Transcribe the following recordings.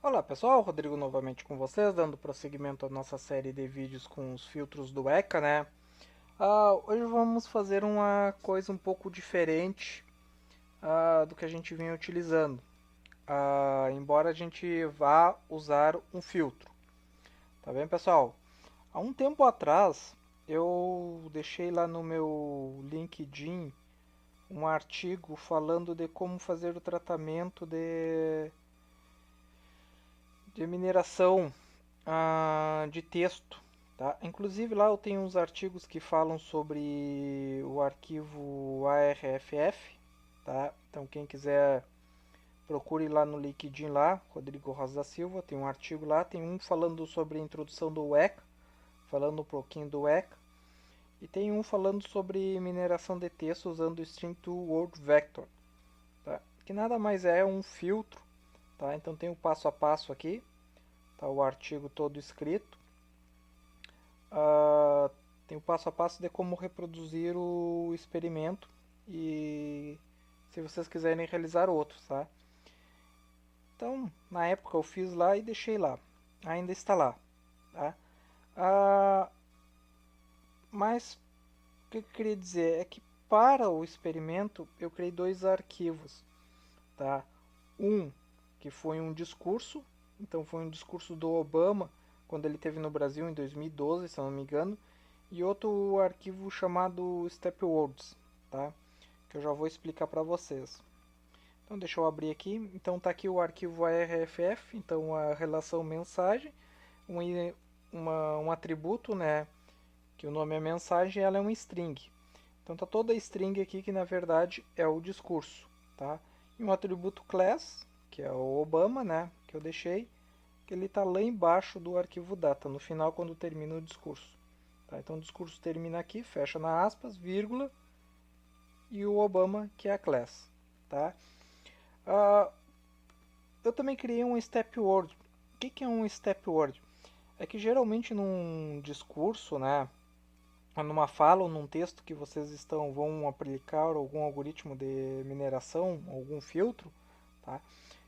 Olá pessoal, Rodrigo novamente com vocês, dando prosseguimento à nossa série de vídeos com os filtros do ECA, né? Hoje vamos fazer uma coisa um pouco diferente do que a gente vinha utilizando, embora a gente vá usar um filtro, tá bem pessoal? Há um tempo atrás eu deixei lá no meu LinkedIn um artigo falando de como fazer o tratamento de mineração de texto, tá? Inclusive lá eu tenho uns artigos que falam sobre o arquivo ARFF, tá? Então quem quiser procure lá no LinkedIn lá, Rodrigo Rosa da Silva, tem um artigo lá, tem um falando sobre a introdução do ECA, falando um pouquinho do ECA, e tem um falando sobre mineração de texto usando o String to Word Vector, tá? Que nada mais é um filtro, tá? Então tem o passo a passo aqui, tá o artigo todo escrito. Uh, Tem o passo a passo de como reproduzir o experimento e se vocês quiserem realizar outros, tá? Então, na época eu fiz lá e deixei lá. Ainda está lá, tá? Uh, mas o que eu queria dizer é que para o experimento eu criei dois arquivos, tá? Um que foi um discurso, então foi um discurso do Obama quando ele esteve no Brasil em 2012, se eu não me engano, e outro arquivo chamado Stepwords, tá? Que eu já vou explicar para vocês. Então deixa eu abrir aqui. Então tá aqui o arquivo ARFF, então a relação mensagem, um, um atributo, né? Que o nome é mensagem, ela é um string. Então tá toda a string aqui que na verdade é o discurso, tá? E um atributo class, que é o Obama, né? Que eu deixei, que ele está lá embaixo do arquivo data, no final quando termina o discurso. Tá? Então o discurso termina aqui, fecha na aspas, vírgula, e o Obama, que é a class. Tá? Uh, eu também criei um step word. O que é um step word? É que geralmente num discurso, né, numa fala ou num texto que vocês vão aplicar algum algoritmo de mineração, algum filtro, tá?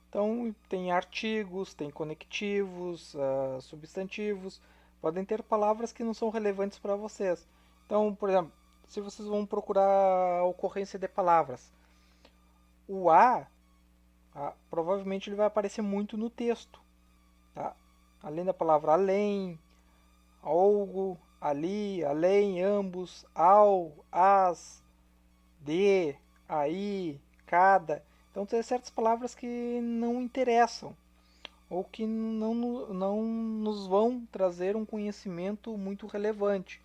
Então tem artigos, tem conectivos, substantivos, podem ter palavras que não são relevantes para vocês. Então, por exemplo, se vocês vão procurar a ocorrência de palavras, o provavelmente ele vai aparecer muito no texto, tá? Além da palavra além, algo, ali, além, ambos, ao, as, de, aí, cada. Então tem certas palavras que não interessam ou que não nos vão trazer um conhecimento muito relevante.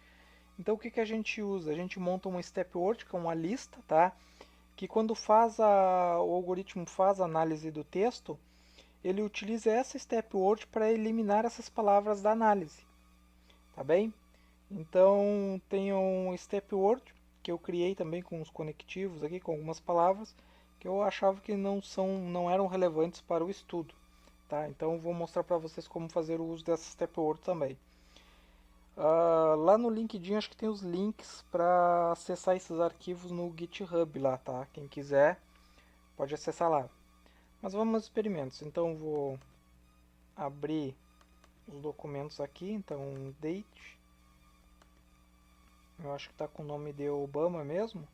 Então o que, que a gente usa? A gente monta uma step word, que é uma lista, tá? Que quando o algoritmo faz a análise do texto, ele utiliza essa step word para eliminar essas palavras da análise, tá bem? Então tem um step word que eu criei também com os conectivos aqui, com algumas palavras que eu achava que não eram relevantes para o estudo, tá? Então vou mostrar para vocês como fazer o uso dessa step word também. Lá no LinkedIn acho que tem os links para acessar esses arquivos no GitHub lá, tá? Quem quiser pode acessar lá. Mas vamos aos experimentos. Então vou abrir os documentos aqui. Então date, eu acho que está com o nome de Obama mesmo.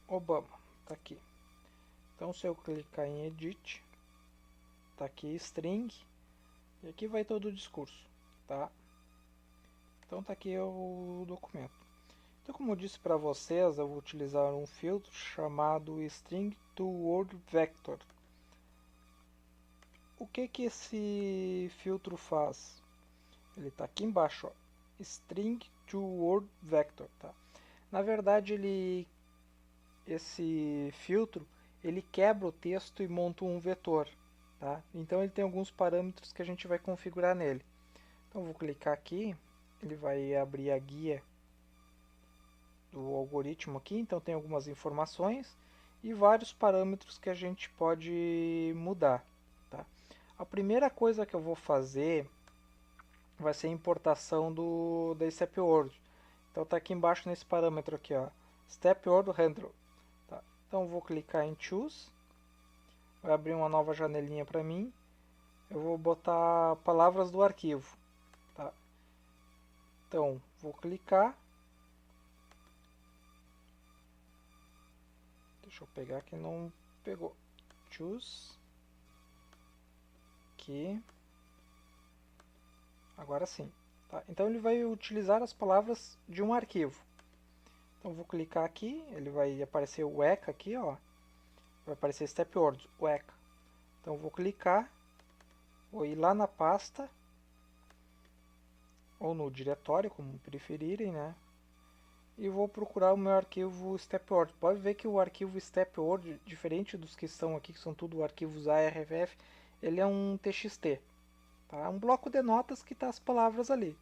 Obama, tá aqui. Então se eu clicar em edit, tá aqui string e aqui vai todo o discurso, tá? Então tá aqui o documento. Então, como eu disse para vocês, eu vou utilizar um filtro chamado String to Word Vector. O que que esse filtro faz? Ele está aqui embaixo, ó, String to Word Vector, tá? Na verdade, esse filtro, ele quebra o texto e monta um vetor, tá? Então ele tem alguns parâmetros que a gente vai configurar nele. Então eu vou clicar aqui, ele vai abrir a guia do algoritmo aqui, então tem algumas informações e vários parâmetros que a gente pode mudar, tá? A primeira coisa que eu vou fazer vai ser a importação da step word. Então tá aqui embaixo nesse parâmetro aqui, ó, step word handle. Tá? Então vou clicar em Choose, vai abrir uma nova janelinha para mim. Eu vou botar palavras do arquivo, tá? Então vou clicar. Deixa eu pegar que não pegou. Choose. Aqui. Agora sim. Tá? Então ele vai utilizar as palavras de um arquivo. Então vou clicar aqui, ele vai aparecer o ECA aqui, ó. Vai aparecer Step Words, o ECA. Então vou clicar, vou ir lá na pasta, ou no diretório, como preferirem, né? E vou procurar o meu arquivo StepWord. Pode ver que o arquivo StepWord, diferente dos que estão aqui, que são tudo arquivos ARFF, ele é um TXT. Tá? É um bloco de notas que está as palavras ali.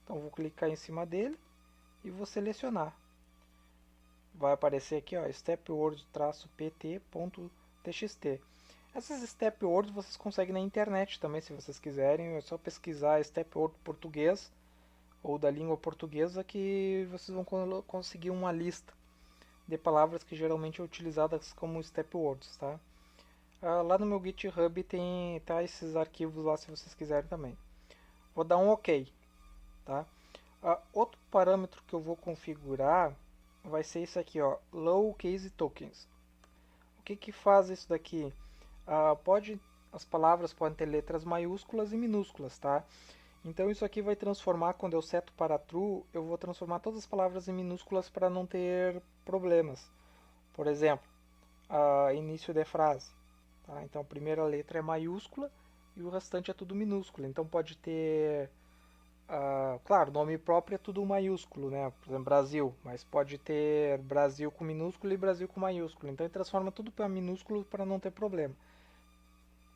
Então vou clicar em cima dele e vou selecionar. Vai aparecer aqui, ó, stepword-pt.txt. Essas stepwords vocês conseguem na internet também, se vocês quiserem. É só pesquisar stepword português ou da língua portuguesa que vocês vão conseguir uma lista de palavras que geralmente são utilizadas como stepwords, tá? Lá no meu GitHub tem esses arquivos lá se vocês quiserem também. Vou dar um OK, tá? Outro parâmetro que eu vou configurar vai ser isso aqui, ó, Low Case Tokens. O que que faz isso daqui? As palavras podem ter letras maiúsculas e minúsculas, tá? Então isso aqui vai transformar, quando eu seto para true, eu vou transformar todas as palavras em minúsculas para não ter problemas. Por exemplo, início de frase. Tá? Então a primeira letra é maiúscula e o restante é tudo minúsculo. Então pode ter, claro, nome próprio é tudo maiúsculo, né? Por exemplo, Brasil, mas pode ter Brasil com minúsculo e Brasil com maiúsculo. Então ele transforma tudo para minúsculo para não ter problema.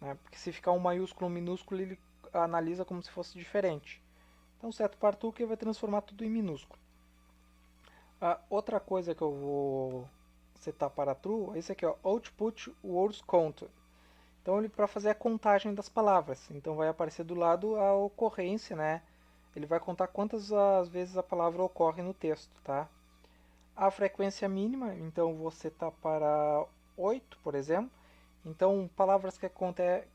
Né? Porque se ficar um maiúsculo e um minúsculo, ele analisa como se fosse diferente. Então, seto para tu que vai transformar tudo em minúsculo. Outra coisa que eu vou setar para true é esse aqui, ó, Output Words Count. Então, ele para fazer a contagem das palavras. Então, vai aparecer do lado a ocorrência, né? Ele vai contar quantas vezes a palavra ocorre no texto, tá? A frequência mínima, então, vou setar para 8, por exemplo. Então, palavras que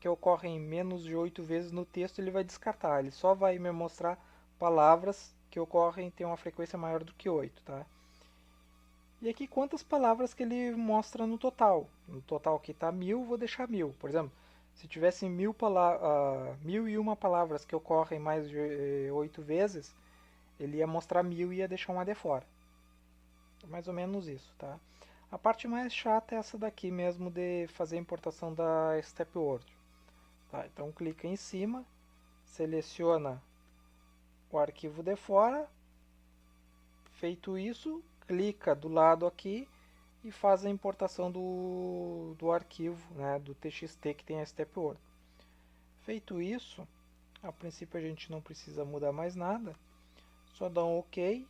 ocorrem menos de 8 vezes no texto, ele vai descartar. Ele só vai me mostrar palavras que ocorrem tem uma frequência maior do que 8, tá? E aqui quantas palavras que ele mostra no total. No total aqui está 1000, vou deixar 1000. Por exemplo, se tivesse 1001 palavras que ocorrem mais de 8 vezes, ele ia mostrar 1000 e ia deixar uma de fora. Mais ou menos isso, tá? A parte mais chata é essa daqui mesmo de fazer a importação da StepWord. Tá, então clica em cima, seleciona o arquivo de fora. Feito isso, clica do lado aqui e faz a importação do arquivo, né, do TXT que tem a StepWord. Feito isso, a princípio a gente não precisa mudar mais nada. Só dá um OK,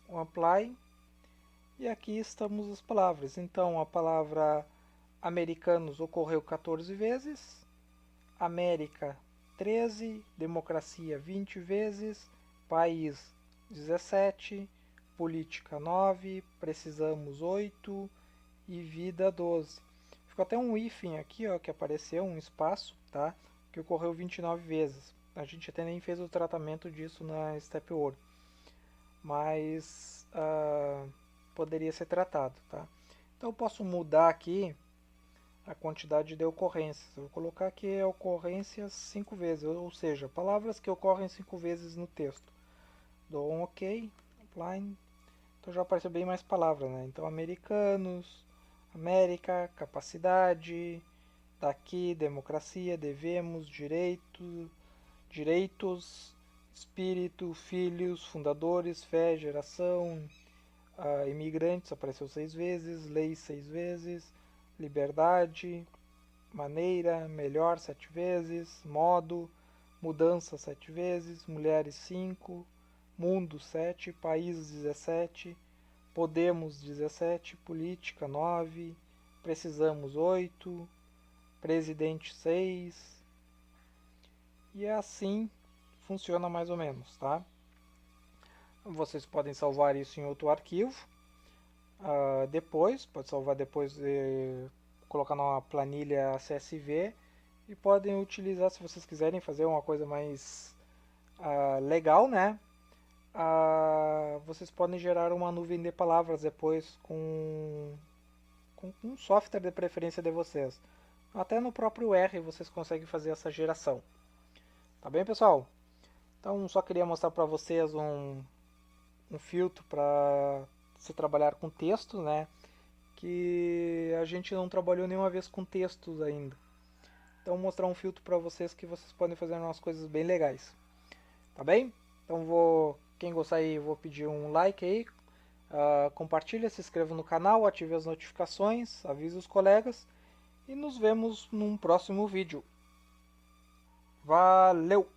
um Apply. E aqui estamos as palavras. Então, a palavra americanos ocorreu 14 vezes, América 13, democracia 20 vezes, país 17, política 9, precisamos 8 e vida 12. Ficou até um hífen aqui, ó, que apareceu, um espaço, tá? Que ocorreu 29 vezes. A gente até nem fez o tratamento disso na StepWord. Mas poderia ser tratado, tá? Então eu posso mudar aqui a quantidade de ocorrências. Eu vou colocar aqui ocorrências 5 vezes, ou seja, palavras que ocorrem 5 vezes no texto. Dou um OK, apply. Então já apareceu bem mais palavras, né? Então americanos, América, capacidade, daqui, democracia, devemos, direitos, espírito, filhos, fundadores, fé, geração, imigrantes apareceu 6 vezes, lei 6 vezes, liberdade, maneira, melhor 7 vezes, modo, mudança 7 vezes, mulheres 5, mundo 7, país 17, podemos 17, política 9, precisamos 8, presidente 6, e assim funciona mais ou menos, tá? Vocês podem salvar isso em outro arquivo. depois, pode salvar depois, colocar numa planilha CSV e podem utilizar se vocês quiserem fazer uma coisa mais legal, né? Vocês podem gerar uma nuvem de palavras depois com um software de preferência de vocês. Até no próprio R vocês conseguem fazer essa geração. Tá bem, pessoal? Então só queria mostrar para vocês um filtro para se trabalhar com textos, né? Que a gente não trabalhou nenhuma vez com textos ainda. Então mostrar um filtro para vocês que vocês podem fazer umas coisas bem legais. Tá bem? Então quem gostar aí, vou pedir um like aí, compartilha, se inscreva no canal, ative as notificações, avise os colegas e nos vemos num próximo vídeo. Valeu!